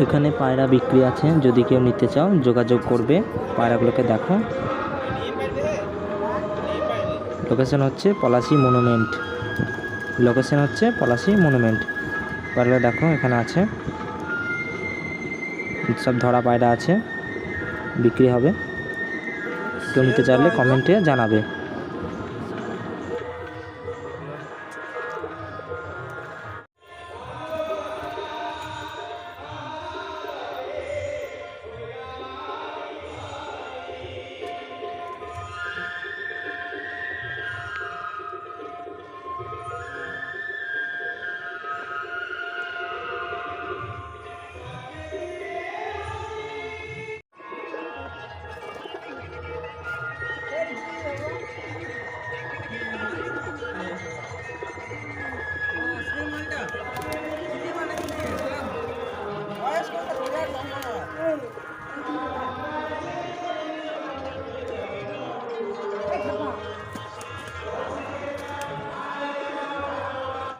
এখানে পায়রা বিক্রি আছে, যদি কেউ নিতে চাও যোগাযোগ করবে। পায়রাগুলোকে দেখো। লোকেশন হচ্ছে পলাশী মনুমেন্ট। পায়রাগুলো দেখো এখানে আছে, সব ধরা পায়রা আছে, বিক্রি হবে। কেউ নিতে চাইলে কমেন্টে জানাবে।